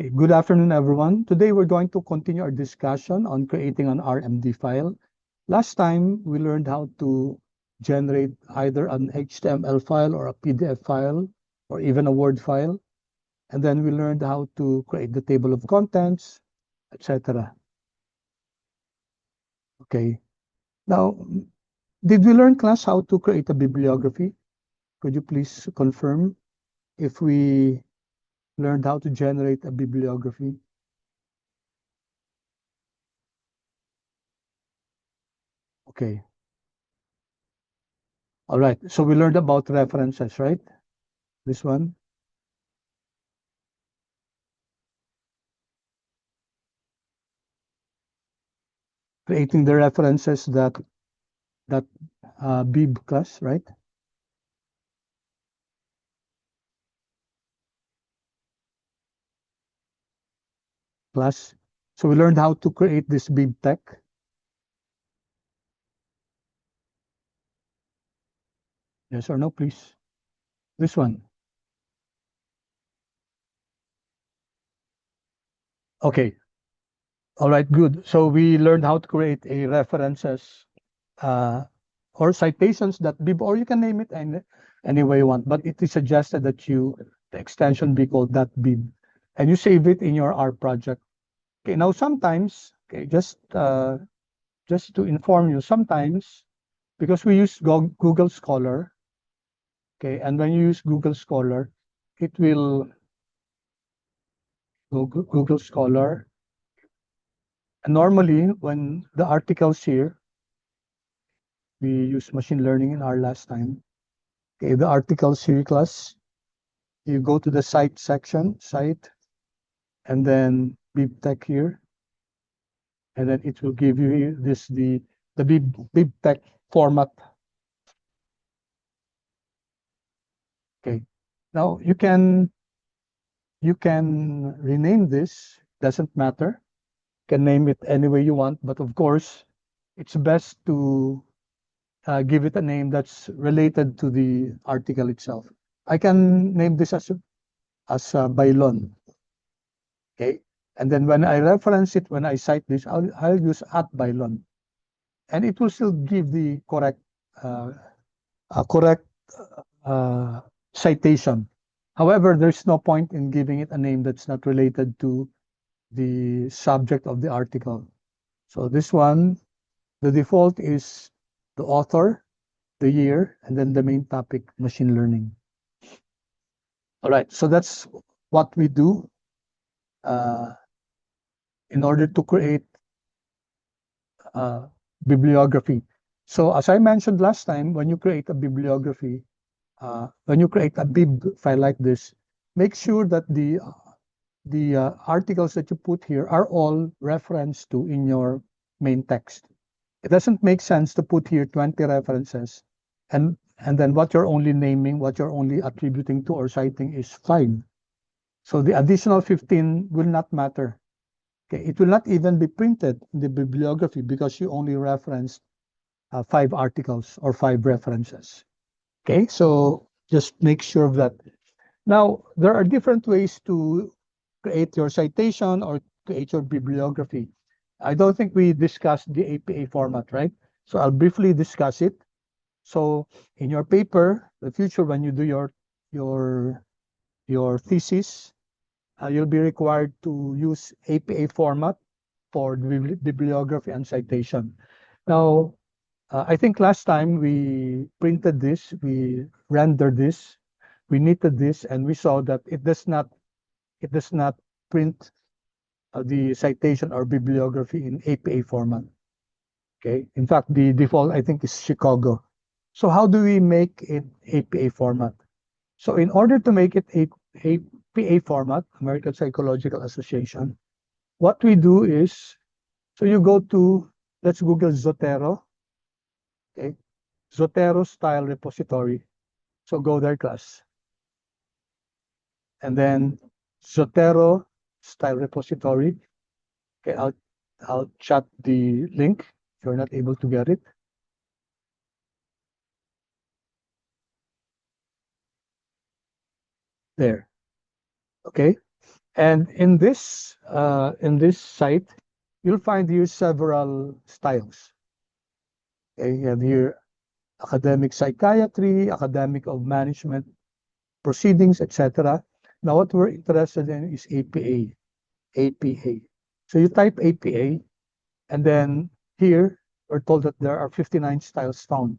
Okay, good afternoon, everyone. Today we're going to continue our discussion on creating an RMD file. Last time we learned how to generate either an HTML file or a PDF file or even a Word file. And then we learned how to create the table of contents, etc. Okay. Now, did we learn, class, how to create a bibliography? Could you please confirm if we learned how to generate a bibliography? Okay. All right. So we learned about references, right? This one. Creating the references that bib class, right? Class. So we learned how to create this bib tech. Yes or no, please? This one. Okay. All right, good. So we learned how to create a references uh, or citations that bib, or you can name it any way you want, but it is suggested that the extension be called that bib, and you save it in your R project. Okay, now sometimes, okay, just to inform you, sometimes because we use Google Scholar, okay, and when you use Google Scholar, it will Google Scholar. And normally, when the articles here, we use machine learning in our last time. Okay, the articles here class, you go to the site section, site, and then BibTech here, and then it will give you here the BibTech format. Okay, now you can rename this, doesn't matter. Can name it any way you want, but of course, it's best to give it a name that's related to the article itself. I can name this as Bailon, okay? And then when I reference it, when I cite this, I'll use at Bailon, and it will still give the uh, correct uh, citation. However, there's no point in giving it a name that's not related to the subject of the article. So this one, the default is the author, the year, and then the main topic, machine learning. All right, so that's what we do uh, in order to create bibliography. So as I mentioned last time, when you create a bibliography, when you create a bib file like this, make sure that the articles that you put here are all referenced to in your main text. It doesn't make sense to put here 20 references and then what you're only naming, what you're only attributing to or citing is 5. So the additional 15 will not matter. Okay, it will not even be printed in the bibliography because you only referenced 5 articles or 5 references. Okay, so just make sure of that. Now, there are different ways to create your citation or create your bibliography. I don't think we discussed the APA format, right? So I'll briefly discuss it. So in your paper, the future, when you do your your thesis, you'll be required to use APA format for the bibliography and citation. Now, I think last time we printed this, we rendered this, we knitted this, and we saw that it does not print the citation or bibliography in APA format. Okay. In fact, the default I think is Chicago. So how do we make it APA format? So in order to make it APA format, American Psychological Association, what we do is, so you go to, let's Google Zotero, okay, Zotero style repository. So go there, class. And then Zotero style repository. Okay, I'll chat the link if you're not able to get it. There. Okay. And in this site, you'll find here several styles. Okay, you have here academic psychiatry, academic of management proceedings, etc. Now, what we're interested in is APA. APA. So you type APA, and then here we're told that there are 59 styles found.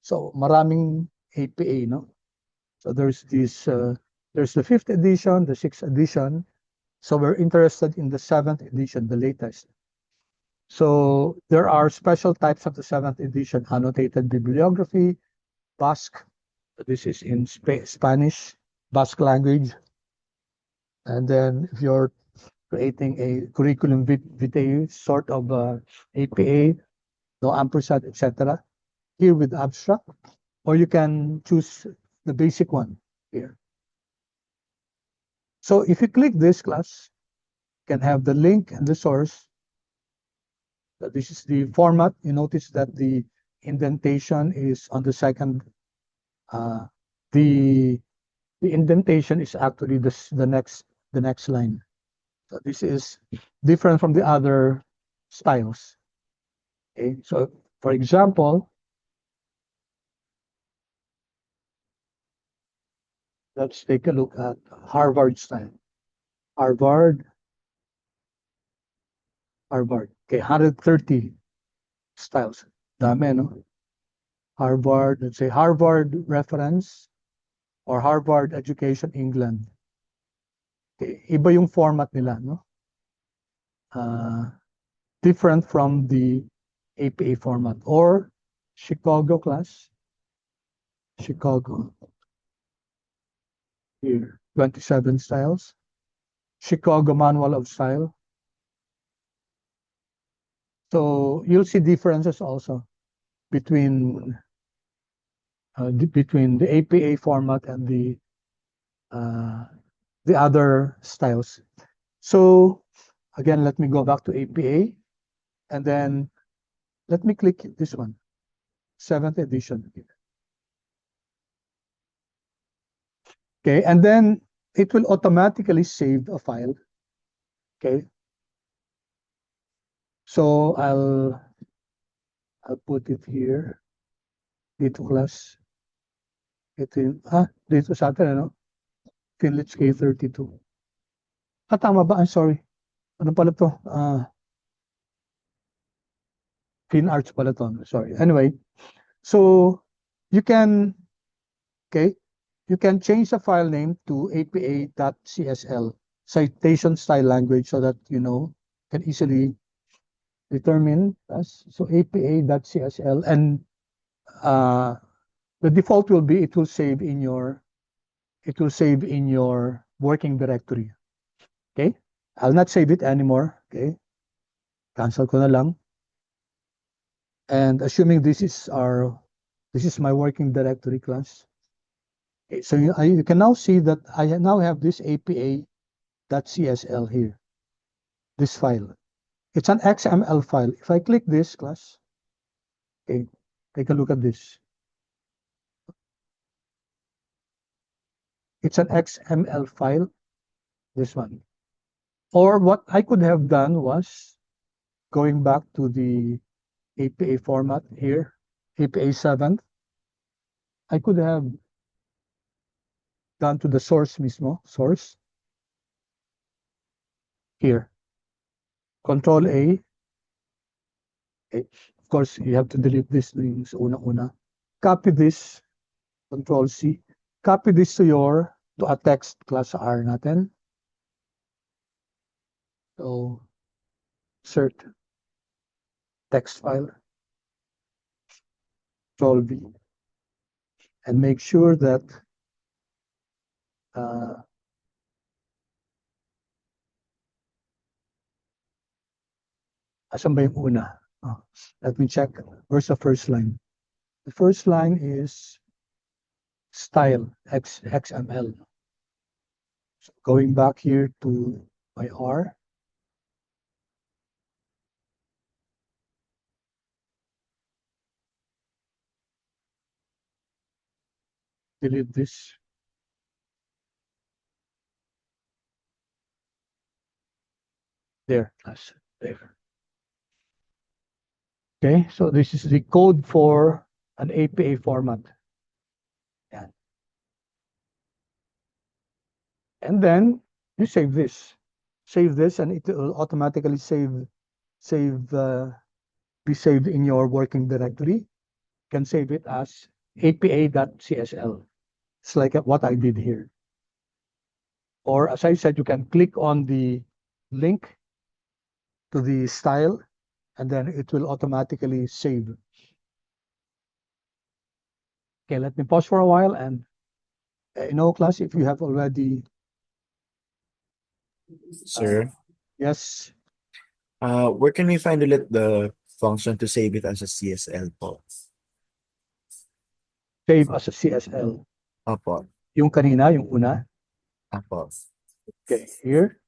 So maraming APA, no? So there's there's the 5th edition, the 6th edition. So we're interested in the 7th edition, the latest. So there are special types of the 7th edition: annotated bibliography, Basque. This is in Spanish, Basque language. And then if you're creating a curriculum vitae sort of APA, no ampersand, etc., here with abstract, or you can choose the basic one here. So if you click this class, you can have the link and the source. This is the format. You notice that the indentation is on the second. Uh, the indentation is actually the next line. So this is different from the other styles. Okay, so for example, let's take a look at Harvard style. Harvard. Okay, 130 styles. Dami, no? Harvard, let's say Harvard reference or Harvard Education England. Okay, iba yung format nila, no? Different from the APA format. Or Chicago class. Chicago. Here, 27 styles. Chicago Manual of Style. So you'll see differences also between between the APA format and the other styles. So again, let me go back to APA, and then let me click this one, 7th edition. Okay, and then it will automatically save a file. Okay, so I'll put it here. Dito class. Ito yung, dito sa atin, ano? Finlich K32. Tama ba? I'm sorry. Ano pala to? FinArts pala to. Sorry. Anyway, so you can, okay, you can change the file name to apa.csl, citation style language, so that you know can easily determine us. So apa.csl, and the default will be it will save in your working directory. Okay, I'll not save it anymore. Okay, cancel ko na lang. And assuming this is my working directory class. Okay, so you can now see that I now have this apa.csl here, this file. It's an XML file. If I click this class, okay, take a look at this. It's an XML file, this one. Or what I could have done was going back to the APA format here, APA 7. I could have gone to the source mismo, source. Here, Control A. Okay. Of course, you have to delete this things una. Copy this, Control C. Copy this to a text class R natin. So, insert text file, Control V, and make sure that asan ba yung una? Let me check. Where's the first line? The first line is style, XML. So going back here to my R. Delete this. There, class. There. Okay, so this is the code for an APA format. Yan. And then you save this. Save this and it will automatically be saved in your working directory. You can save it as apa.csl. It's like what I did here. Or as I said, you can click on the link to the style and then it will automatically save. Okay, let me pause for a while and class, if you have already, Sir, yes, where can we find the function to save it as a CSL po? save as a CSL. Apo, Yung kanina, yung una. apo. Okay, here.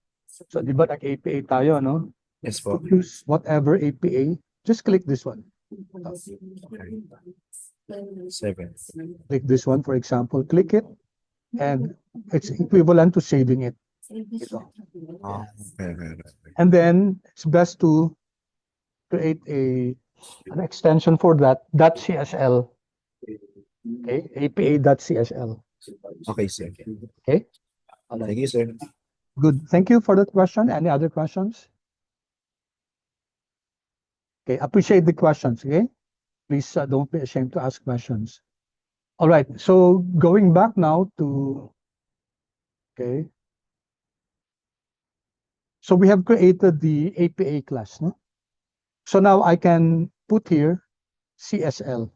So, di ba nag-APA tayo, no? Yes po. Use whatever APA. Just click this one. Okay. 7. Click this one, for example. Click it. And it's equivalent to saving it. Ito. Oh, okay. And then, it's best to create an extension for that, .csl. Okay, apa.csl. Okay, sir. Okay? Thank you, sir. Good. Thank you for that question. Any other questions? Okay, appreciate the questions, okay? Please don't be ashamed to ask questions. All right, so going back now to, okay. So we have created the APA class, no? So now I can put here CSL.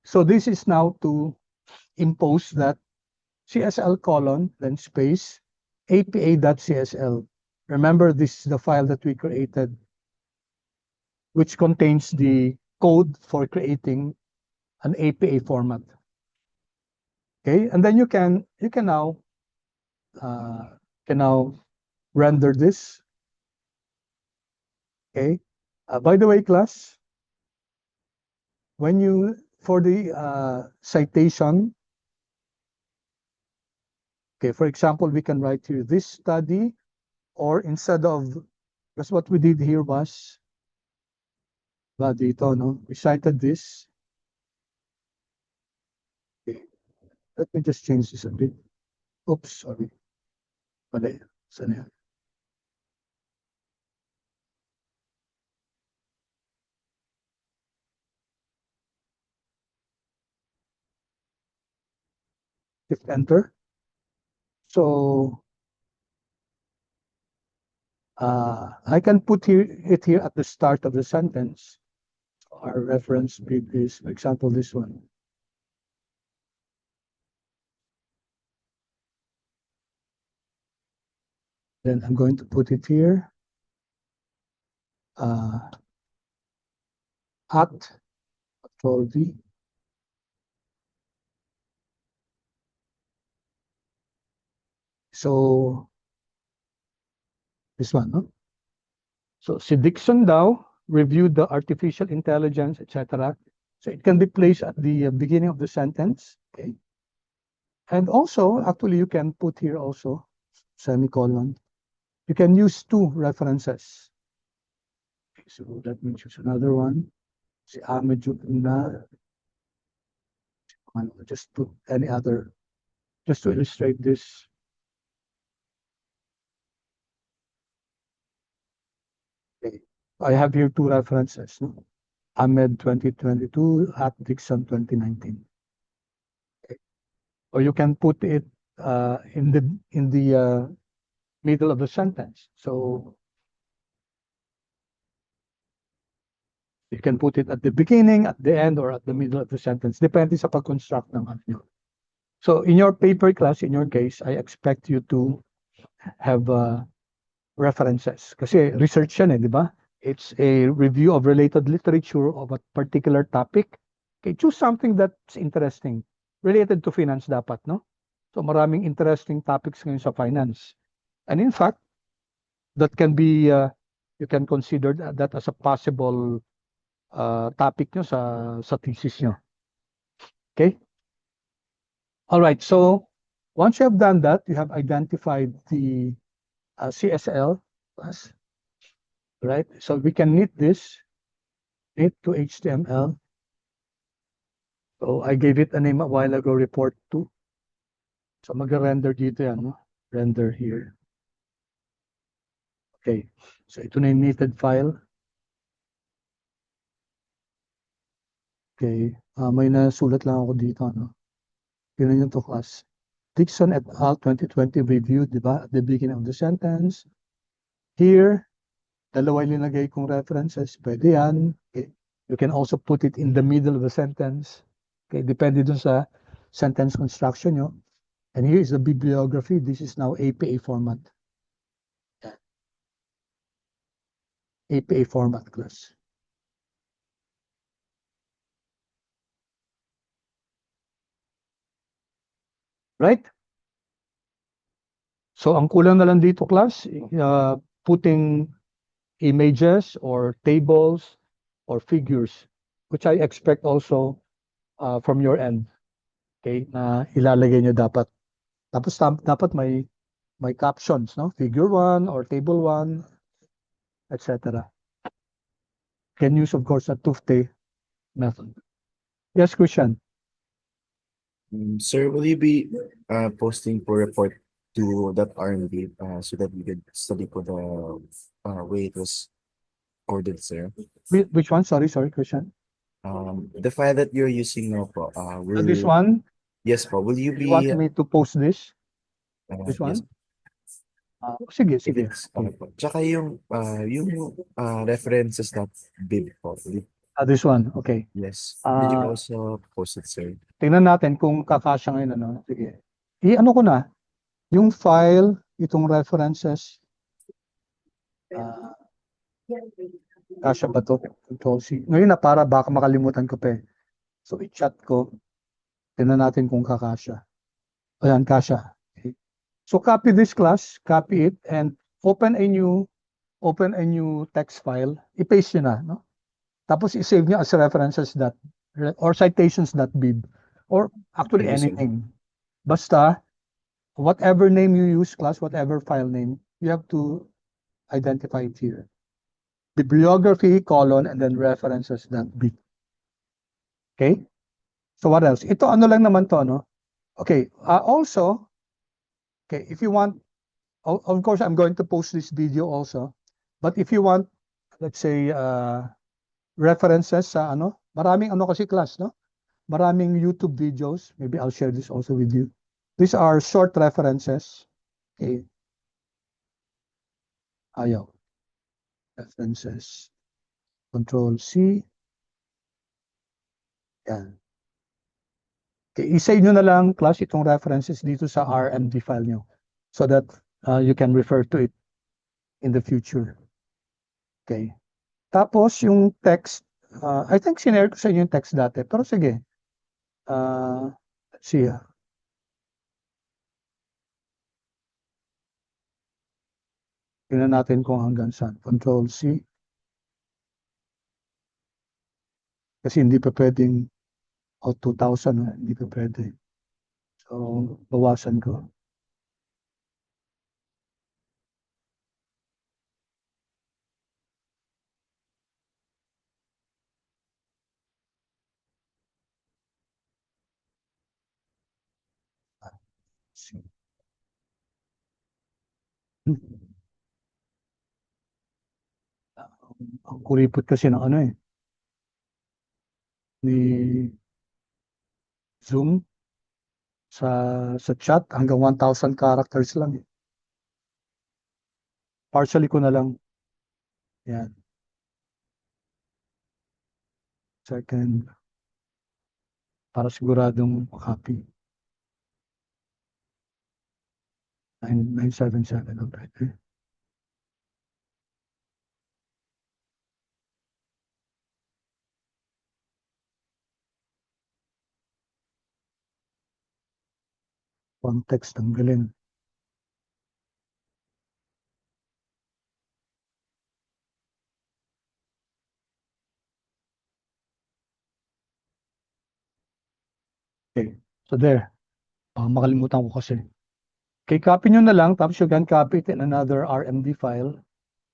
So this is now to impose that CSL colon, then space, apa.csl. Remember, this is the file that we created, which contains the code for creating an APA format. Okay, and then you can now render this. Okay, by the way, class, when you for the citation, okay, for example, we can write here this study, or instead of, because what we did here was, dito, no? We cited this. Okay. Let me just change this a bit. Oops, sorry. Mali. Saan yan? Hit enter. So I can put it here at the start of the sentence. Our reference bit is, for example, this one. Then I'm going to put it here. At Control V. So this one, no? So si Dixon daw reviewed the artificial intelligence, etc. So it can be placed at the beginning of the sentence. Okay. And also, actually, you can put here also semicolon. You can use two references. Okay, so let me choose another one. Si Ahmed Jubna. Just put any other, just to illustrate this. Okay. I have here two references. No? Ahmed 2022 at Dixon 2019. Okay. Or you can put it in the middle of the sentence. So you can put it at the beginning, at the end, or at the middle of the sentence. Depende sa pag-construct ng ano. So in your paper class, in your case, I expect you to have references. Kasi research yan, di ba? It's a review of related literature of a particular topic. Okay, choose something that's interesting. Related to finance dapat, no? So maraming interesting topics ngayon sa finance. And in fact, that can be, you can consider that as a possible topic nyo sa thesis nyo. Okay? All right, so once you have done that, you have identified the CSL class. right? So we can knit this, knit to HTML. So I gave it a name a while ago, report to. So mag-render dito yan, no? Render here. Okay. So ito na yung knitted file. Okay. May nasulat lang ako dito, no? Yun yung to class. Dixon et al. 2020 review, di ba? At the beginning of the sentence. Here, dalawa yung linagay kong references. Pwede yan. Okay. You can also put it in the middle of the sentence. Okay. Depende dun sa sentence construction nyo. And here is the bibliography. This is now APA format. APA format class. Right? So ang kulang na lang dito class, putting images or tables or figures, which I expect also from your end. Okay, na ilalagay nyo dapat. Tapos dapat may captions, no? Figure 1 or table 1, etc. Can use, of course, a Tufte method. Yes, Christian. Sir, will you be posting for report to that R&D so that we could study for the way it was ordered, sir? Which one? Sorry, Christian. The file that you're using now po, This one, yes po, will you you be want me to post this? This yes, one? Sige, if sige. it's okay po. Tsaka yung references that bib po. This one, okay. Yes. Did you Ah, also post it, sir? tingnan natin kung kakasya ngayon, ano. Sige. I-ano ko na, yung file, itong references, kasya ba to? Control C. Ngayon na para baka makalimutan ko pa eh. So, i-chat ko. Tingnan natin kung kakasya. Ayan, kasya. Okay. So, copy this class, copy it, and open a new text file. I-paste nyo na, no? Tapos, i-save nyo as references or citations.bib or actually Thank you, any sir. name. Basta, whatever name you use, class, whatever file name, you have to identify it here. Bibliography, and then references.bib. Okay? So what else? Ito ano lang naman to, no? Okay, also, okay, if you want, of course, I'm going to post this video also. But if you want, let's say, references sa ano, maraming ano kasi class, no? Maraming YouTube videos. Maybe I'll share this also with you. These are short references. Okay. Ayaw. References. Control C. Yan. Okay, i-save nyo na lang, class, itong references dito sa RMD file nyo so that you can refer to it in the future. Okay. Tapos, yung text, I think sinare ko sa inyo yung text dati, pero sige. Let's see. Tingnan natin kung hanggang saan. Control C. Kasi hindi pa pwedeng 2,000, hindi pa pwede. So, bawasan ko. Ang kuripot kasi ng ano eh. Ni Zoom sa chat hanggang 1,000 characters lang eh. Partially ko na lang. Yan. Second. Para siguradong copy. 977 already. Context ang galing. Okay. So there. Makalimutan ko kasi. Okay, copy nyo na lang. Tapos you can copy it in another RMD file.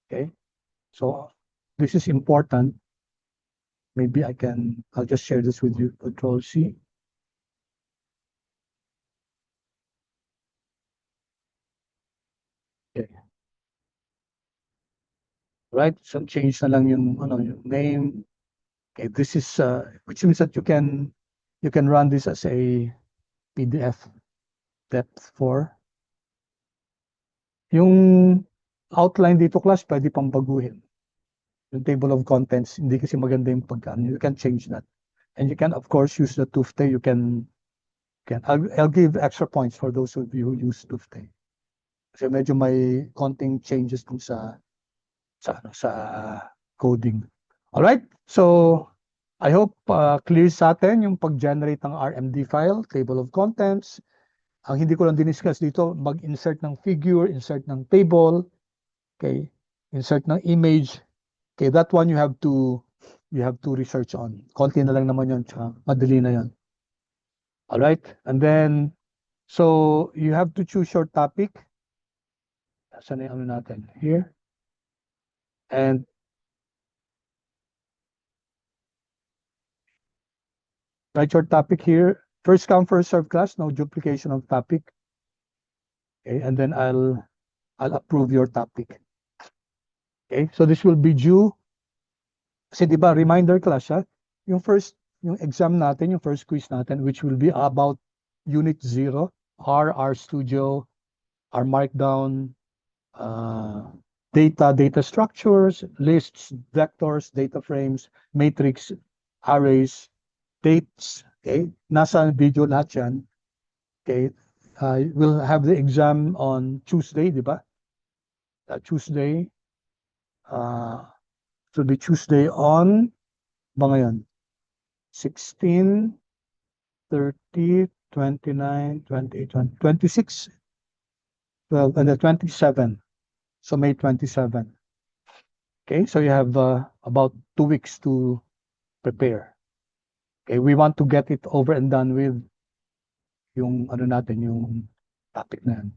Okay. So this is important. Maybe I'll just share this with you. Control C. Okay. Right? So change na lang yung name. Okay, this is which means that you can run this as a PDF depth 4. Yung outline dito class pwede pang baguhin. Yung table of contents hindi kasi maganda yung pagkaan. You can change that. And you can of course use the Tufte. I'll give extra points for those of you who use Tufte. Kasi medyo may konting changes dun sa coding. All right? So I hope clear sa atin yung pag-generate ng RMD file, table of contents. Ang hindi ko lang diniscuss dito, mag-insert ng figure, insert ng table, okay, insert ng image. Okay, that one you have to research on. Konti na lang naman yun, tsaka madali na yun. All right? And then, so you have to choose your topic. Saan na yung natin? Here. And write your topic here. First come, first serve class, no duplication of topic. Okay, and then I'll approve your topic. Okay, so this will be due. Kasi di ba, reminder class, ha? Yung exam natin, yung first quiz natin, which will be about Unit 0, R Studio, R Markdown, data structures, lists, vectors, data frames, matrix, arrays, dates, okay? Nasa video lahat yan. Okay, we'll have the exam on Tuesday, di ba? Tuesday, to be Tuesday on, ba ngayon? 16, 30, 29, 28, 26, 12, and then 27. So May 27. Okay, so you have about 2 weeks to prepare. Okay, we want to get it over and done with yung ano natin, yung topic na yan.